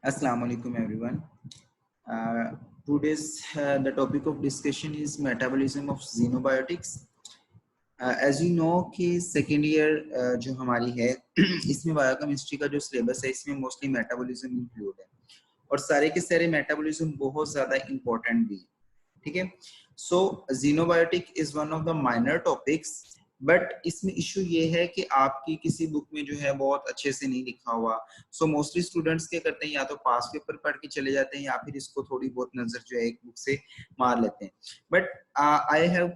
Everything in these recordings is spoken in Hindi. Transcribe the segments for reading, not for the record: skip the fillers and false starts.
Assalamu alaikum everyone. Today's the topic of discussion is metabolism of xenobiotics. As you know कि सेकेंड ईयर जो हमारी है इसमें बायोकेमिस्ट्री का जो सिलेबस है इसमें मोस्टली मेटाबॉलिज्म इंक्लूड है और सारे के सारे मेटाबॉलिज्म बहुत ज्यादा इंपॉर्टेंट भी है, ठीक है। सो xenobiotic is one of the minor topics, but इसमें इशू ये है कि आपकी किसी बुक में जो है बहुत अच्छे से नहीं लिखा हुआ। सो मोस्टली स्टूडेंट्स क्या करते हैं, या तो पास पेपर पढ़ के चले जाते हैं या फिर इसको थोड़ी बहुत नजर जो है एक बुक से मार लेते हैं। But I have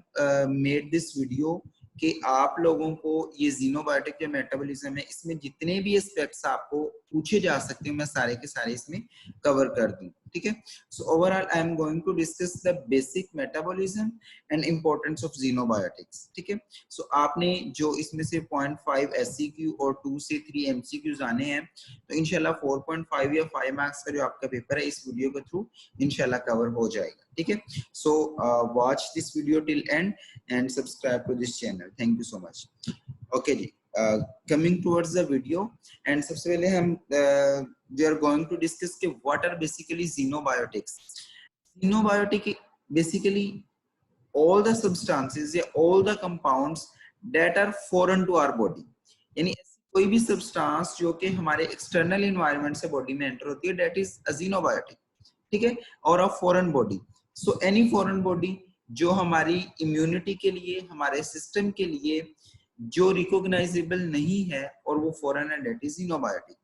made this video कि आप लोगों को ये xenobiotic जो मेटाबॉलिज्म है इसमें जितने भी एस्पेक्ट्स आपको पूछे जा सकते हैं मैं सारे के सारे इसमें कवर कर दूं, ठीक है। So overall I am going to discuss the basic metabolism and importance of xenobiotics, ठीक है। सो आपने जो इसमें से 0.5 SCQ और 2 से 3 MCQs आने हैं, तो इंशाल्लाह 4.5 या 5 मार्क्स का जो आपका पेपर है इस वीडियो के थ्रू इंशाल्लाह कवर हो जाएगा, ठीक है। So watch this video till and and subscribe to this channel. Thank you so much. Okay जी, coming towards the video, and सबसे पहले हम we are going to discuss कि what are basically xenobiotics. Xenobiotic basically all the substances या all the compounds that are foreign to our body, यानी कोई भी सब्सटेंस जो कि हमारे एक्सटर्नल एनवायरनमेंट से बॉडी में एंटर होती है that is a xenobiotic, ठीक है। और of foreign body, so any foreign body जो हमारी इम्यूनिटी के लिए, हमारे सिस्टम के लिए जो रिकॉग्नाइजेबल नहीं है और वो फॉरेन है, that is xenobiotic।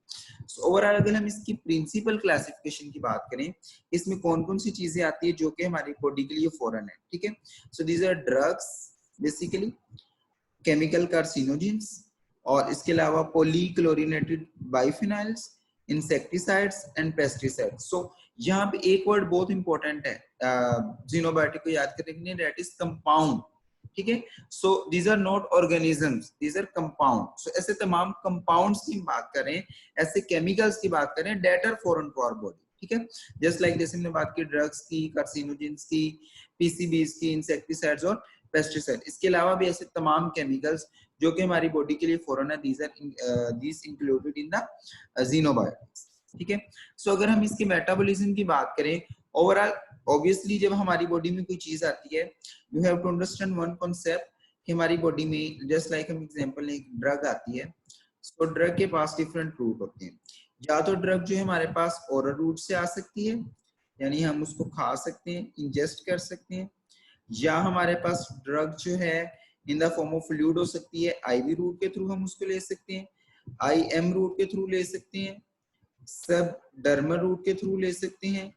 So overall अगर हम इसकी प्रिंसिपल क्लासिफिकेशन की बात करें, इसमें कौन कौन सी चीजें आती है जो कि हमारी बॉडी के लिए फॉरेन है, ठीक है। So these are drugs basically, chemical carcinogens, और इसके अलावा polychlorinated biphenyls, insecticides and pesticides. So यहाँ पे एक वर्ड बहुत इंपॉर्टेंट है xenobiotic को याद करने के लिए, दैट इज कंपाउंड, ठीक है। So these are not organisms, these are compound. So ऐसे तमाम कंपाउंड्स की बात करें, ऐसे केमिकल्स की बात करें that are foreign to our body, ठीक है। जस्ट लाइक जैसे हमने बात की ड्रग्स की, कार्सिनोजेंस की, पीसीबीज की, इंसेक्टिसाइड्स और पेस्टिसाइड, इसके अलावा भी ऐसे तमाम केमिकल्स जो कि हमारी बॉडी के लिए फॉरेन है, these included in the xenobiotics, ठीक है। सो अगर हम इसके मेटाबॉलिज्म की बात करें, ओवरऑल ऑब्वियसली जब हमारी बॉडी में कोई चीज आती है, you have to understand one concept कि हमारी बॉडी में जस्ट लाइक हम एग्जांपल एक ड्रग आती है, सो ड्रग के पास डिफरेंट रूट होते हैं। या तो ड्रग जो है हमारे पास ओरल रूट से आ सकती है, यानी हम उसको खा सकते हैं, इंजेस्ट कर सकते हैं, या हमारे पास ड्रग जो है in the form of fluid हो सकती है, आईवी रूट के थ्रू हम उसको ले सकते हैं, आईएम रूट के थ्रू ले सकते हैं, सब डर्मल रूट के थ्रू ले सकते हैं,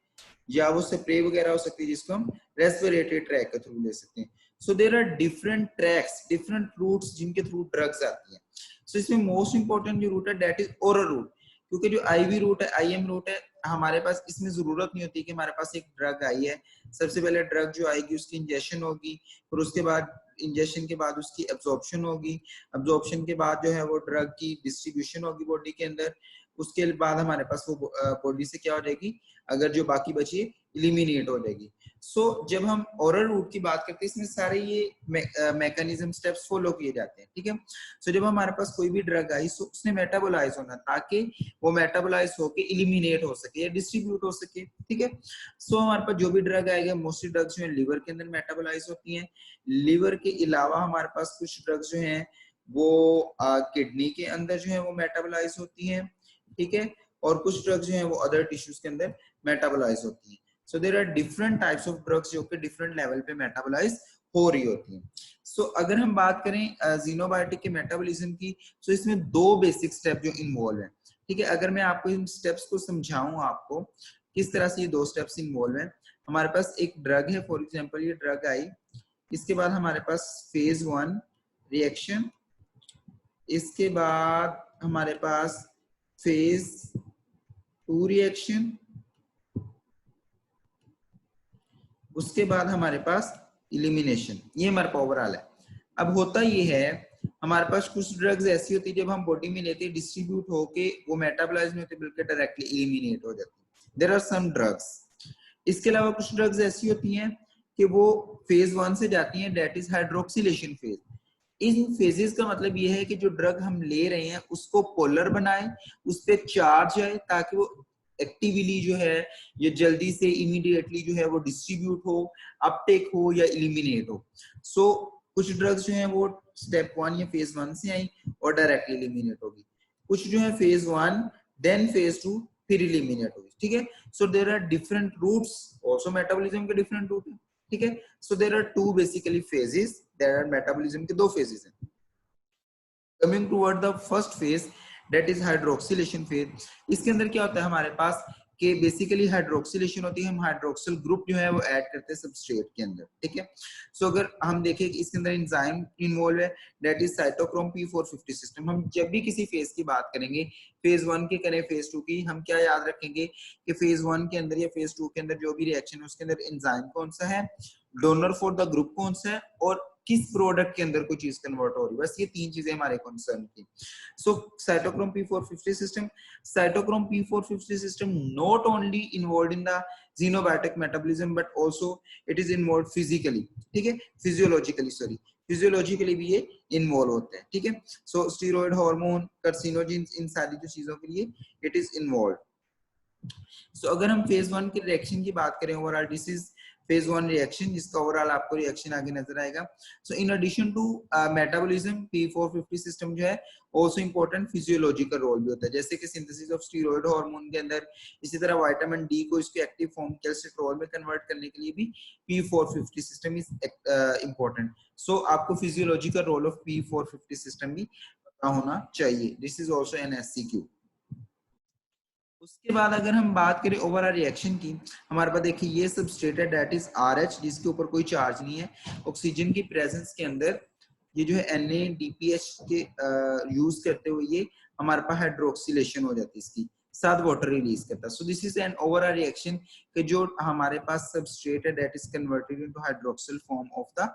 या वो स्प्रे वगैरह हो सकती है जिसको हम रेस्पिरेटरी ट्रैक के थ्रू ले सकते हैं। So there are different tracks, different routes जिनके थ्रू ड्रग्स आती हैं। सो इसमें मोस्ट इंपोर्टेंट जो रूट है दैट इज ओरल रूट, क्योंकि जो आईवी रूट है, आईएम रूट है, हमारे पास इसमें जरूरत नहीं होती कि हमारे पास एक ड्रग आई है, सबसे पहले ड्रग जो आएगी उसकी इंजेक्शन होगी, फिर उसके बाद इंजेक्शन के बाद उसकी एब्जॉर्प्शन होगी, एब्जॉर्प्शन के बाद जो है वो ड्रग की डिस्ट्रीब्यूशन होगी बॉडी के अंदर, उसके बाद हमारे पास वो बॉडी से क्या हो जाएगी, अगर जो बाकी बची इलिमिनेट हो जाएगी। सो जब हम ओरल रूट की बात करते हैं, इसमें सारे ये मैकेनिज्म स्टेप्स फॉलो किए जाते हैं, ठीक है। सो जब हमारे पास कोई भी ड्रग आई, सो उसने मेटाबोलाइज होना, ताकि वो मेटाबोलाइज होके इलिमिनेट हो सके या डिस्ट्रीब्यूट हो सके, ठीक है। सो हमारे पास जो भी ड्रग आएगा, मोस्टली ड्रग्स जो है लिवर के अंदर मेटाबोलाइज होती हैं। लिवर के अलावा हमारे पास कुछ ड्रग्स जो हैं वो किडनी के अंदर जो है वो मेटाबोलाइज होती हैं, ठीक है। और कुछ ड्रग्स जो हैं वो अदर टिश्यूज के अंदर मेटाबोलाइज होती हैं। So there are different types of drugs जो कि डिफरेंट लेवल पे मेटाबोलाइज हो रही होती हैं। सो अगर हम बात करें xenobiotic के मेटाबॉलिज्म की, सो इसमें दो बेसिक स्टेप जो इन्वॉल्व हैं, ठीक है। अगर मैं आपको इन स्टेप्स को समझाऊं आपको किस तरह से ये दो स्टेप्स इन्वॉल्व हैं, हमारे पास एक ड्रग है, फॉर एग्जांपल ये ड्रग आई, इसके बाद हमारे पास फेज 1 रिएक्शन, इसके बाद हमारे पास फेज 2 रिएक्शन, उसके बाद हमारे पास इलिमिनेशन। ये हमारे पास ओवरऑल है। अब होता ये है, हमारे पास कुछ ड्रग्स ऐसी होती है जब हम बॉडी में लेते हैं, डिस्ट्रीब्यूट होके वो मेटाबोलाइज नहीं होते बल्कि डायरेक्टली इलिमिनेट हो जाती है। There are some drugs. इसके अलावा कुछ ड्रग्स ऐसी होती हैं कि वो फेज 1 से जाती हैं, that is hydroxylation phase. In phases का मतलब ये है कि जो ड्रग हम ले रहे हैं उसको पोलर बनाए, उस पे चार्ज आए, ताकि वो एक्टिवली जो है ये जल्दी से इमीडिएटली जो है वो डिस्ट्रीब्यूट हो, अपटेक हो या इलिमिनेट हो। सो कुछ ड्रग्स जो है वो स्टेप 1 या फेज 1 से आई और डायरेक्टली इलिमिनेट होगी, कुछ जो है फेज 1 देन फेज 2 फिर इलिमिनेट होगी, ठीक है। So there are different routes, also metabolism के डिफरेंट रूट है, ठीक है। So there are two basically phases, there are metabolism के दो फेजेस हैं। Coming toward the first phase that is hydroxylation phase. इसके अंदर क्या होता है हमारे पास कि बेसिकली हाइड्रोक्सिलेशन होती है, हम हाइड्रोक्सिल ग्रुप जो है वो ऐड करते हैं सबस्ट्रेट के अंदर, ठीक है। सो अगर हम देखें कि इसके अंदर एंजाइम इन्वॉल्व है that is cytochrome P450 system. हम जब भी किसी फेज की बात करेंगे, फेज 1 की करें फेज 2 की, हम क्या याद रखेंगे कि फेज 1 के अंदर या फेज 2 के अंदर जो भी रिएक्शन है उसके अंदर एंजाइम कौन सा है, डोनर फॉर द ग्रुप कौन सा है और किस प्रोडक्ट के अंदर कोई चीज कन्वर्ट हो रही है, बस ये तीन चीजें हमारे कंसर्न की। So cytochrome P450 system, cytochrome P450 system not only involved in the xenobiotic metabolism but also it is involved physically, ठीक है, फिजियोलॉजिकली, सॉरी फिजियोलॉजिकली भी ये इन्वॉल्व होते हैं, ठीक है। सो स्टीरॉयड हार्मोन, कार्सिनोजेंस, इन सारी जो चीजों के लिए इट इज इन्वॉल्व। सो अगर हम फेज 1 की रिएक्शन की बात करें, overall this is phase 1 reaction, जिसका ओवरऑल आपको रिएक्शन आगे नजर आएगा। So in addition to metabolism P450 system जो है आल्सो इंपॉर्टेंट फिजियोलॉजिकल रोल भी होता है, जैसे कि सिंथेसिस ऑफ स्टीरॉयड हार्मोन के अंदर, इसी तरह विटामिन डी को इसके एक्टिव फॉर्म कैल्सिट्रॉल में कन्वर्ट करने के लिए भी P450 सिस्टम इज इंपॉर्टेंट। सो आपको physiological role of P450 system भी पता होना चाहिए, this is also an SCQ। उसके बाद अगर हम बात करें ओवरऑल रिएक्शन की, हमारे पास देखिए ये सबस्ट्रेट है दैट इज RH, जिसके ऊपर कोई चार्ज नहीं है। ऑक्सीजन की प्रेजेंस के अंदर ये जो है NADPH के यूज करते हुए ये हमारे पास हाइड्रोक्सिलेशन हो जाती है, इसकी साथ वाटर रिलीज करता है। So this is an overall reaction कि जो हमारे पास सबस्ट्रेट है that is converted into hydroxyl form of the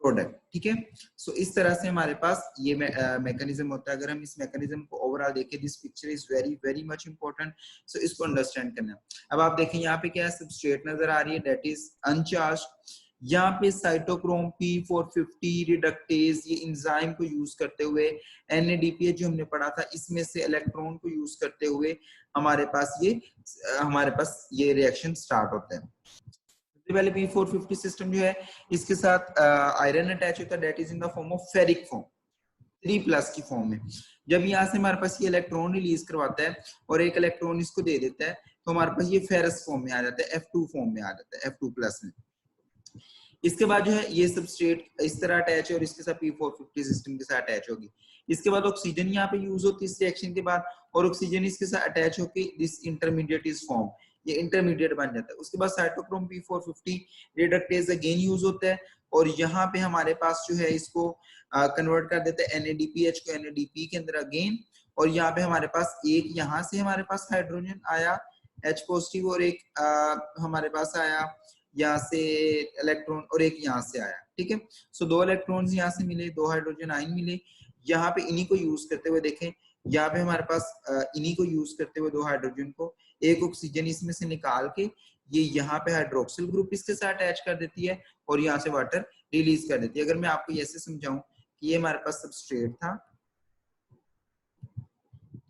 product, ठीक है। सो इस तरह से हमारे पास ये मैकेनिज्म होता है। अगर हम इस मैकेनिज्म को ओवरऑल देखें, this picture is very very much important, so इसको अंडरस्टैंड करना। अब आप देखें यहाँ पे क्या है, सबस्ट्रेट नजर आ रही है दैट इज अनचार्ज्ड। यहाँ पे साइटोक्रोम P450 रिडक्टेज ये एंजाइम को यूज करते हुए NADPH जो हमने पढ़ा था इसमें से इलेक्ट्रॉन को यूज करते हुए हमारे पास ये रिएक्शन स्टार्ट होता है। पहले P450 सिस्टम जो है इसके साथ आयरन अटैच होता है that is in the form of ferric form, 3+ की फॉर्म में। जब यहाँ से हमारे पास ये इलेक्ट्रॉन रिलीज करवाता है और एक इलेक्ट्रॉन इसको दे देता है तो हमारे पास ये फेरस फॉर्म में आ जाता है, F2 फॉर्म में आ जाता है, F2+ में। इसके बाद जो है ये सबस्ट्रेट इस तरह अटैच है और इसके साथ P450 सिस्टम के साथ अटैच होगी। इसके बाद ऑक्सीजन यहाँ पे यूज होती है इस रिएक्शन के बाद और ऑक्सीजन इसके साथ अटैच होकर दिस इंटरमीडिएट इज फॉर्म, ये इंटरमीडिएट बन जाता है। उसके बाद cytochrome P450 reductase again use होता है और यहाँ पे हमारे पास जो है इसको कन्वर्ट कर देता है NADPH को NADP के अंदर अगेन, और यहाँ पे हमारे पास एक यहाँ से हमारे पास हाइड्रोजन आया H पॉजिटिव और एक हमारे पास आया यहाँ से इलेक्ट्रॉन और एक यहाँ से आया, ठीक है। सो 2 इलेक्ट्रॉन्स यहाँ से मिले, 2 हाइड्रोजन आयन मिले। यहाँ पे इन्हीं को यूज करते हुए देखें, यहाँ पे हमारे पास इन्हीं को यूज करते हुए 2 हाइड्रोजन को एक ऑक्सीजन इसमें से निकाल के ये यहाँ पे हाइड्रोक्सिल ग्रुप इसके साथ अटैच कर देती है और यहाँ से वाटर रिलीज कर देती है। अगर मैं आपको ऐसे समझाऊं कि ये हमारे पास सबस्ट्रेट था,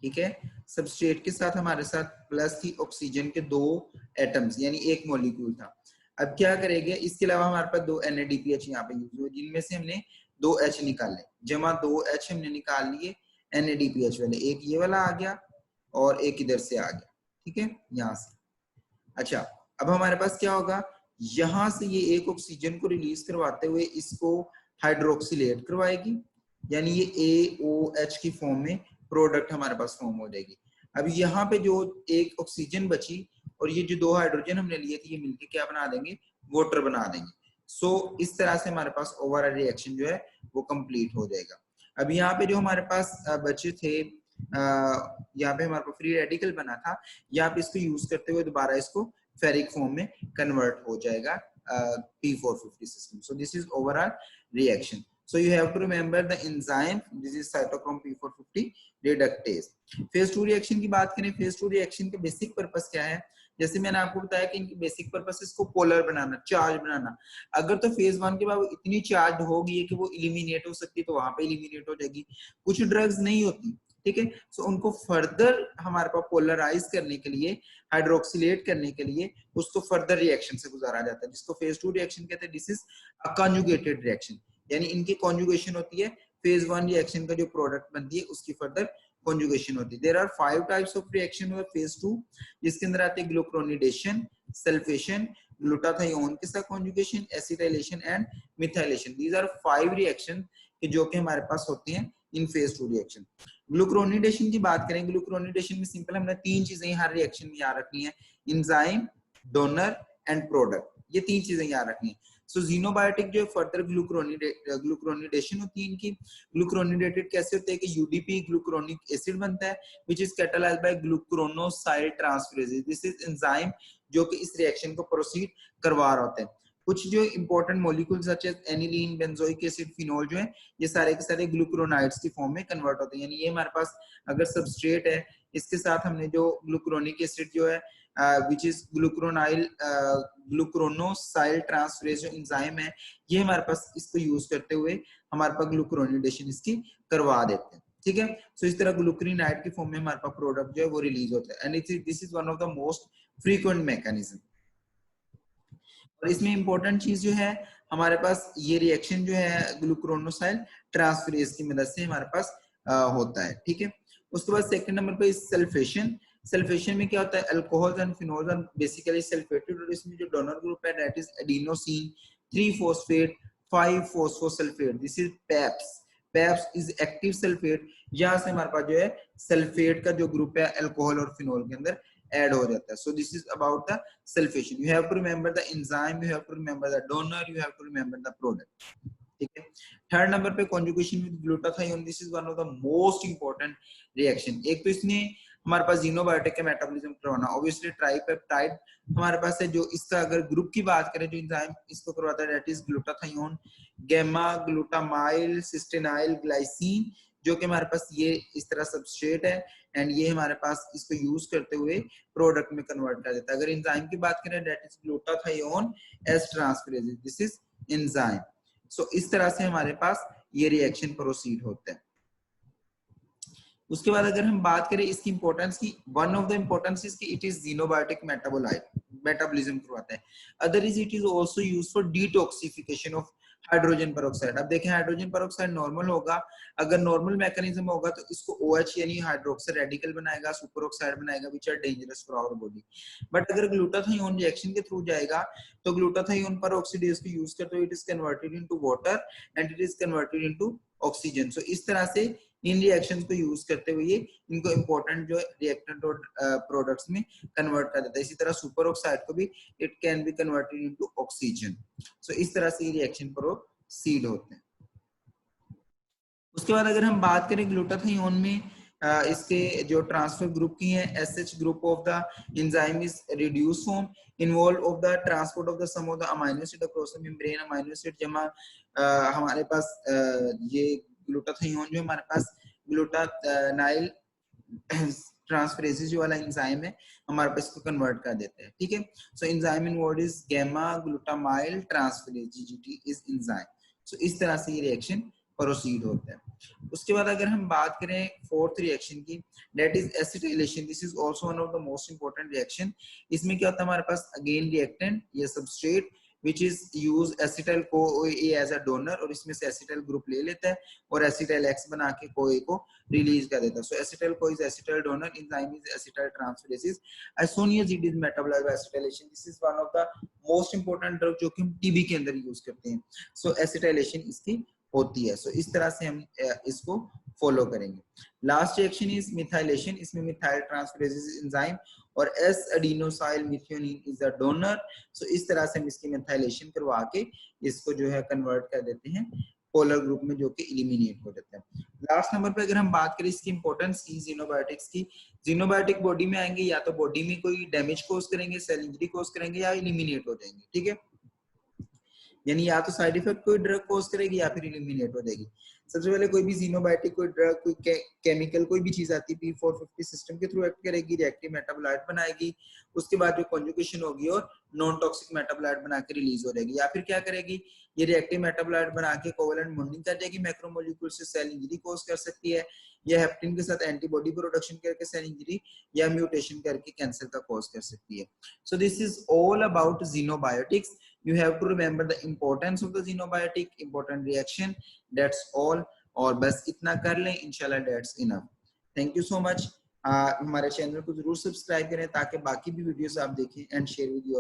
ठीक है, सबस्ट्रेट के साथ हमारे साथ प्लस थी ऑक्सीजन के 2 एटम्स यानी एक मॉलिक्यूल था। अब क्या करेंगे, इसके अलावा हमारे पास 2 NADPH यहाँ पे यूज हुए जिनमें से हमने 2 H निकाले, जमा 2 H हमने निकाल लिए NADPH वाले, एक ये वाला आ गया और एक इधर से आ गया, ठीक है, यहाँ से। अच्छा, अब हमारे पास क्या होगा, यहाँ से ये एक ऑक्सीजन को रिलीज करवाते हुए इसको हाइड्रोक्सिलेट करवाएगी यानी ये AOH की फॉर्म में प्रोडक्ट हमारे पास फॉर्म हो जाएगी। अब यहाँ पे जो एक ऑक्सीजन बची और ये जो 2 हाइड्रोजन हमने लिए थे ये मिलके क्या बना देंगे, वाटर बना देंगे। सो इस तरह से हमारे पास ओवरऑल रिएक्शन जो है वो कंप्लीट हो जाएगा। अब यहाँ पे जो हमारे पास बचे थे, यहाँ पे हमारे पास फ्री रेडिकल बना था, यहाँ पे इसको यूज करते हुए दोबारा इसको फेरिक फॉर्म में कन्वर्ट हो जाएगा P450 system. So this is overall reaction. So you have to remember the enzyme. This is cytochrome P450 reductase. Phase 2 reaction की बात करें, फेज 2 रिएक्शन के बेसिक पर्पस क्या है, जैसे मैंने आपको बताया कि इनकी बेसिक पर्पस इसको पोलर बनाना, चार्ज बनाना। अगर तो फेज 1 के बाद इतनी चार्ज होगी कि वो इलिमिनेट हो सकती है तो वहां पे इलिमिनेट हो जाएगी। कुछ ड्रग्स नहीं होती, ठीक है। सो उनको फर्दर हमारे पास पोलराइज करने के लिए, हाइड्रोक्सिलेट करने के लिए उसको फर्दर रिएक्शन से गुजारा जाता है, जिसको फेज 2 रिएक्शन कहते हैं। This is a conjugated reaction, यानी इनकी कॉन्जुगेशन होती है, फेज 1 रिएक्शन का जो प्रोडक्ट बनती है उसकी फर्दर कॉन्जुगेशन होती है। There are 5 types of reaction हुआ फेज 2, जिसके अंदर आते हैं ग्लूक्रोनिडेशन, सल्फेशन, ग्लूटाथायोन के साथ conjugation, acetylation and methylation. These are 5 reaction जो कि हमारे पास होते हैं इन फेज 2 रिएक्शन। ग्लूक्रोनिडेशन की बात करें, ग्लूक्रोनिडेशन में सिंपल हमने 3 चीजें हर रिएक्शन में याद रखनी है, एंजाइम, डोनर एंड प्रोडक्ट, ये 3 चीजें याद रखनी है। सो जीनोबायोटिक जो फर्दर ग्लूक्रोनिडेशन होती है इनकी, ग्लूक्रोनिडेटेड कैसे होते हैं कि यूडीपी ग्लूक्रोनिक एसिड बनता है which is catalysed by glucuronosyl transferase. This is enzyme जो कि इस रिएक्शन को प्रोसीड करवा रहा होता है। कुछ जो important molecule such as aniline, benzoic acid, phenol जो है ये सारे के सारे ग्लूक्रोनाइड्स की फॉर्म में कन्वर्ट होते हैं। यानी ये हमारे पास अगर सबस्ट्रेट है, इसके साथ हमने जो ग्लूक्रोनिक एसिड जो है which is ग्लूक्रोनोसाइल ट्रांसफरेज जो एंजाइम है, ये हमारे पास इसको यूज करते हुए हमारे पास ग्लूक्रोनिडेशन इसकी करवा देते हैं, ठीक है। सो इस तरह ग्लूक्रीनाइड की फॉर्म में हमारे पास प्रोडक्ट जो है वो रिलीज होता है, and this is one of the most frequent mechanism. और इसमें इंपॉर्टेंट चीज जो है हमारे पास ये रिएक्शन जो है ग्लूक्रोनोसाइल ट्रांसफरेज की मदद से हमारे पास होता है, ठीक है। उसके बाद सेकंड नंबर पे सल्फेशन। सल्फेशन में क्या होता है, alcohols and phenols are basically sulfated, और इसमें जो डोनर ग्रुप है that is adenosine 3 phosphate 5 phosphosulfate. This is PAPS. PAPS is active sulfate. यहां से हमारे पास जो है सल्फेट का जो ग्रुप है अल्कोहल और फिनोल के अंदर ऐड हो जाता है। So this is about the sulfation. You have to remember the enzyme, you have to remember the donor, you have to remember the product, ठीक है। थर्ड नंबर पे conjugation with glutathione. This is one of the most important reaction. एक तो इसने हमारे पास जीनोबायोटिक का मेटाबॉलिज्म करवाना, ऑब्वियसली ट्राइपेप्टाइड हमारे पास है, जो इसका अगर ग्रुप की बात करें जो एंजाइम इसको करवाता है that is glutathione, gamma glutamyl cysteinyl glycine, जो कि हमारे पास ये इस तरह सबस्ट्रेट है, एंड ये हमारे पास इसको यूज करते हुए प्रोडक्ट में कन्वर्ट कर देता है। अगर एंजाइम की बात करें that is glutathione S transferase, this is enzyme. So इस तरह से हमारे पास ये रिएक्शन प्रोसीड होता है। उसके बाद अगर हम बात करें इसकी इंपॉर्टेंस की, one of the importance is कि it is xenobiotic metabolite, metabolism करवाता है। Other is it is also used for detoxification of hydrogen peroxide. अब देखें हाइड्रोजन पेरोक्साइड नॉर्मल होगा, अगर नॉर्मल मैकेनिज्म होगा तो इसको OH यानी हाइड्रोक्साइड रेडिकल बनाएगा, सुपर ऑक्साइड बनाएगा which are dangerous for our body. But अगर ग्लूटाथायोन रिएक्शन के थ्रू जाएगा तो ग्लूटाथायोन पर ऑक्सीडेज को यूज करते हुए it is converted into water and it is converted into oxygen. So इस तरह से इन रिएक्शंस को यूज करते हुए इनको इंपॉर्टेंट जो रिएक्टेंट और प्रोडक्ट्स में कन्वर्ट कर देता है। इसी तरह सुपर ऑक्साइड को भी it can be converted into oxygen. So इस तरह से ये रिएक्शन प्रोसीड होते हैं। उसके बाद अगर हम बात करें ग्लूटाथायोन में इसके जो ट्रांसफर ग्रुप की है, SH group of the enzyme is reduce form involve of the transport of the some of the amino acid across the membrane. Amino acid जमा हमारे पास ये ग्लूटाथायोन जो हमारे पास ग्लूटानाइल ट्रांसफरेज वाला एंजाइम है हमारे पास इसको कन्वर्ट कर देते हैं, ठीक है। So enzyme involved is gamma glutamyl transferase, GGT is enzyme. So इस तरह से ये रिएक्शन प्रोसीड होता है। उसके बाद अगर हम बात करें फोर्थ रिएक्शन की that is acetylation. This is also one of the most important reaction. इसमें क्या होता है हमारे पास अगेन रिएक्टेंट या substrate which is use acetyl CoA as a donor, और इसमें से acetyl ग्रुप ले लेता है और acetyl X बना के CoA को रिलीज कर देता है। So acetyl CoA is acetyl donor, enzyme is acetyl transferase. As soon as it is metabolized by acetylation, this is one of the most important drug जो कि हम TB के अंदर यूज करते हैं। So acetylation इसकी होती है। So इस तरह से हम इसको फॉलो करेंगे। Last reaction is methylation. इसमें मिथाइल ट्रांसफरेज एंजाइम और S adenosyl methionine is the donor. So इस तरह से हम इसकी मिथाइलेशन करवा के इसको जो है कन्वर्ट कर देते हैं पोलर ग्रुप में, जो कि एलिमिनेट हो जाता है। लास्ट नंबर पे अगर हम बात करें इसकी इंपॉर्टेंस की जीनोबायोटिक्स की, जीनोबायोटिक बॉडी में आएंगे या तो बॉडी में कोई डैमेज कॉज करेंगे, सेल इंजरी कॉज करेंगे, या एलिमिनेट हो जाएंगे, ठीक है। यानी या तो साइड इफेक्ट कोई ड्रग कॉज करेगी या फिर एलिमिनेट हो जाएगी। सबसे पहले कोई भी जीनोबायोटिक कोई ड्रग कोई केमिकल कोई भी चीज आती है P450 सिस्टम के थ्रू एक्ट करेगी, रिएक्टिव मेटाबोलाइट बनाएगी, उसके बाद जो कॉन्जुगेशन होगी और नॉन टॉक्सिक मेटाबोलाइट बना के रिलीज हो जाएगी, या फिर क्या करेगी ये रिएक्टिव मेटाबोलाइट बना के कोवेलेंट बॉन्डिंग कर जाएगी मैक्रोमोलेक्यूल से, सेल इंजरी कॉज कर सकती है, या हेप्टिन के साथ एंटीबॉडी प्रोडक्शन करके सेल इंजरी या म्यूटेशन करके कैंसर का कॉज कर सकती है। So this is all about xenobiotics. You have to remember the importance of the xenobiotic, important reaction. That's all. और बस इतना कर लें, इंशाल्लाह that's enough. Thank you so much. हमारे चैनल को जरूर सब्सक्राइब करें ताकि बाकी भी वीडियोस आप देखें एंड शेयर विद योर